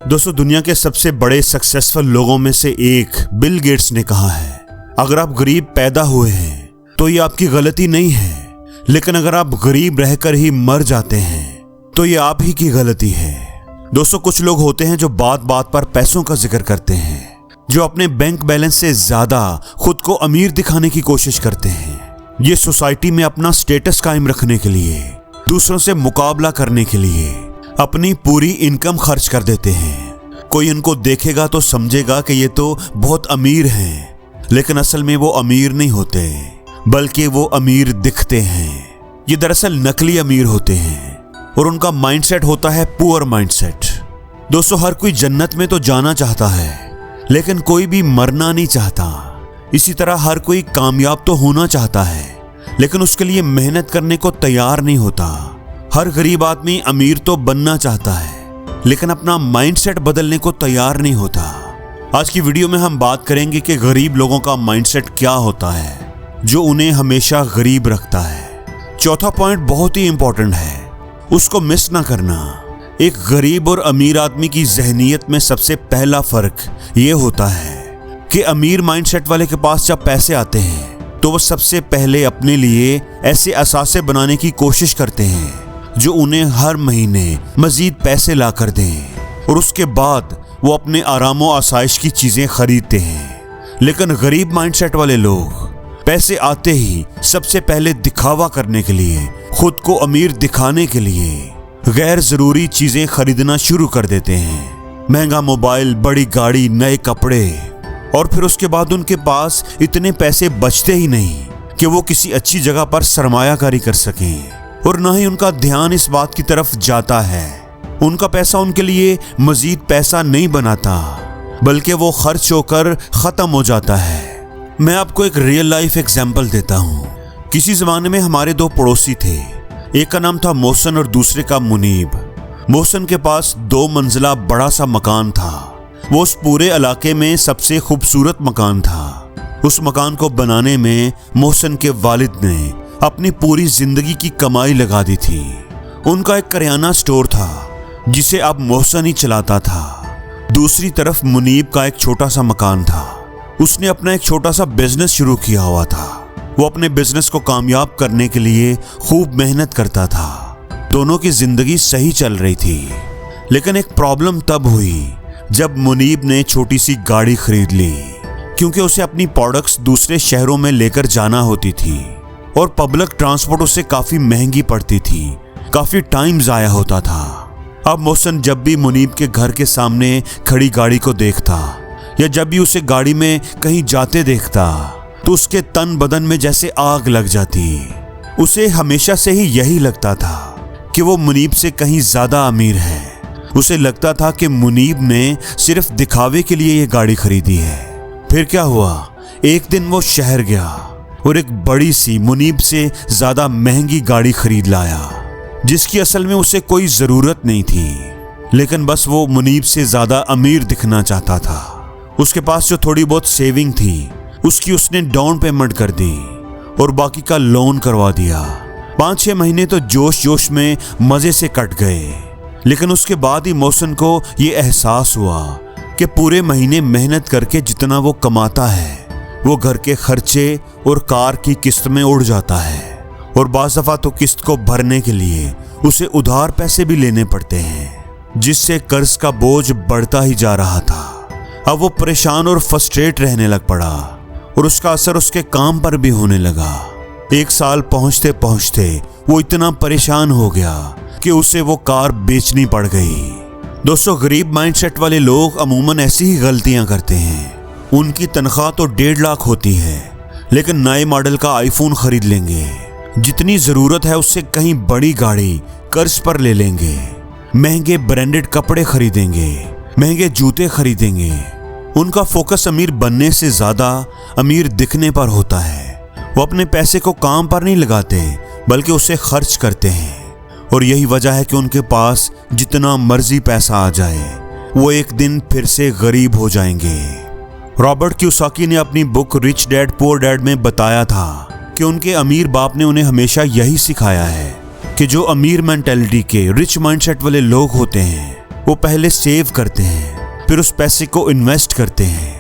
दोस्तों, दुनिया के सबसे बड़े सक्सेसफुल लोगों में से एक बिल गेट्स ने कहा है, अगर आप गरीब पैदा हुए हैं तो ये आपकी गलती नहीं है, लेकिन अगर आप गरीब रहकर ही मर जाते हैं तो ये आप ही की गलती है। दोस्तों, कुछ लोग होते हैं जो बात बात पर पैसों का जिक्र करते हैं, जो अपने बैंक बैलेंस से ज्यादा खुद को अमीर दिखाने की कोशिश करते हैं। ये सोसाइटी में अपना स्टेटस कायम रखने के लिए, दूसरों से मुकाबला करने के लिए अपनी पूरी इनकम खर्च कर देते हैं। कोई इनको देखेगा तो समझेगा कि ये तो बहुत अमीर हैं, लेकिन असल में वो अमीर नहीं होते, बल्कि वो अमीर दिखते हैं। ये दरअसल नकली अमीर होते हैं और उनका माइंडसेट होता है पुअर माइंडसेट। दोस्तों, हर कोई जन्नत में तो जाना चाहता है, लेकिन कोई भी मरना नहीं चाहता। इसी तरह हर कोई कामयाब तो होना चाहता है, लेकिन उसके लिए मेहनत करने को तैयार नहीं होता। हर गरीब आदमी अमीर तो बनना चाहता है, लेकिन अपना माइंडसेट बदलने को तैयार नहीं होता। आज की वीडियो में हम बात करेंगे कि गरीब लोगों का माइंडसेट क्या होता है जो उन्हें हमेशा गरीब रखता है। चौथा पॉइंट बहुत ही इंपॉर्टेंट है, उसको मिस ना करना। एक गरीब और अमीर आदमी की ज़हनियत में सबसे पहला फर्क ये होता है कि अमीर माइंडसेट वाले के पास जब पैसे आते हैं तो वो सबसे पहले अपने लिए ऐसे असासे बनाने की कोशिश करते हैं जो उन्हें हर महीने मजीद पैसे ला कर दें, और उसके बाद वो अपने आराम और आसाइश की चीजें खरीदते हैं। लेकिन गरीब माइंडसेट वाले लोग पैसे आते ही सबसे पहले दिखावा करने के लिए, खुद को अमीर दिखाने के लिए गैर जरूरी चीजें खरीदना शुरू कर देते हैं। महंगा मोबाइल, बड़ी गाड़ी, नए कपड़े, और फिर उसके बाद उनके पास इतने पैसे बचते ही नहीं कि वो किसी अच्छी जगह पर सरमायाकारी कर सकें, और न ही उनका ध्यान इस बात की तरफ जाता है। उनका पैसा उनके लिए मजीद पैसा नहीं बनाता, बल्कि वो खर्च होकर खत्म हो जाता है। मैं आपको एक रियल लाइफ एग्जाम्पल देता हूँ। किसी जमाने में हमारे दो पड़ोसी थे, एक का नाम था मोहसिन और दूसरे का मुनीब। मोहसिन के पास 2 मंजिला बड़ा सा मकान था। वो उस पूरे इलाके में सबसे खूबसूरत मकान था। उस मकान को बनाने में मोहसिन के वालिद ने अपनी पूरी जिंदगी की कमाई लगा दी थी। उनका एक करियाना स्टोर था जिसे अब मोहसिन ही चलाता था। दूसरी तरफ मुनीब का एक छोटा सा मकान था। उसने अपना एक छोटा सा बिजनेस शुरू किया हुआ था। वो अपने बिजनेस को कामयाब करने के लिए खूब मेहनत करता था। दोनों की जिंदगी सही चल रही थी, लेकिन एक प्रॉब्लम तब हुई जब मुनीब ने छोटी सी गाड़ी खरीद ली, क्योंकि उसे अपनी प्रोडक्ट्स दूसरे शहरों में लेकर जाना होती थी और पब्लिक ट्रांसपोर्ट उसे काफी महंगी पड़ती थी। काफी टाइम जाया होता था। अब मोहसिन जब भी मुनीब के घर के सामने खड़ी गाड़ी को देखता या जब भी उसे गाड़ी में कहीं जाते देखता तो उसके तन बदन में जैसे आग लग जाती। उसे हमेशा से ही यही लगता था कि वो मुनीब से कहीं ज्यादा अमीर है। उसे लगता था कि मुनीब ने सिर्फ दिखावे के लिए ये गाड़ी खरीदी है। फिर क्या हुआ, एक दिन वो शहर गया और एक बड़ी सी मुनीब से ज्यादा महंगी गाड़ी खरीद लाया, जिसकी असल में उसे कोई जरूरत नहीं थी, लेकिन बस वो मुनीब से ज्यादा अमीर दिखना चाहता था। उसके पास जो थोड़ी बहुत सेविंग थी उसकी उसने डाउन पेमेंट कर दी और बाकी का लोन करवा दिया। 5-6 महीने तो जोश जोश में मजे से कट गए, लेकिन उसके बाद ही मोहसिन को ये एहसास हुआ कि पूरे महीने मेहनत करके जितना वो कमाता है वो घर के खर्चे और कार की किस्त में उड़ जाता है, और बाज़ दफ़ा तो किस्त को भरने के लिए उसे उधार पैसे भी लेने पड़ते हैं, जिससे कर्ज का बोझ बढ़ता ही जा रहा था। अब वो परेशान और फ्रस्ट्रेट रहने लग पड़ा और उसका असर उसके काम पर भी होने लगा। 1 साल पहुंचते पहुंचते वो इतना परेशान हो गया कि उसे वो कार बेचनी पड़ गई। दोस्तों, गरीब माइंडसेट वाले लोग अमूमन ऐसी ही गलतियां करते हैं। उनकी तनख्वाह तो 1.5 लाख होती है, लेकिन नए मॉडल का आईफोन खरीद लेंगे। जितनी जरूरत है उससे कहीं बड़ी गाड़ी कर्ज पर ले लेंगे। महंगे ब्रांडेड कपड़े खरीदेंगे, महंगे जूते खरीदेंगे। उनका फोकस अमीर बनने से ज्यादा अमीर दिखने पर होता है। वो अपने पैसे को काम पर नहीं लगाते, बल्कि उसे खर्च करते हैं, और यही वजह है कि उनके पास जितना मर्जी पैसा आ जाए वो एक दिन फिर से गरीब हो जाएंगे। रॉबर्ट कियोसाकी ने अपनी book rich dad poor dad में बताया था कि उनके अमीर बाप ने उन्हें हमेशा यही सिखाया है कि जो अमीर मेंटालिटी के रिच माइंडसेट वाले लोग होते हैं वो पहले सेव करते हैं, फिर उस पैसे को इन्वेस्ट करते हैं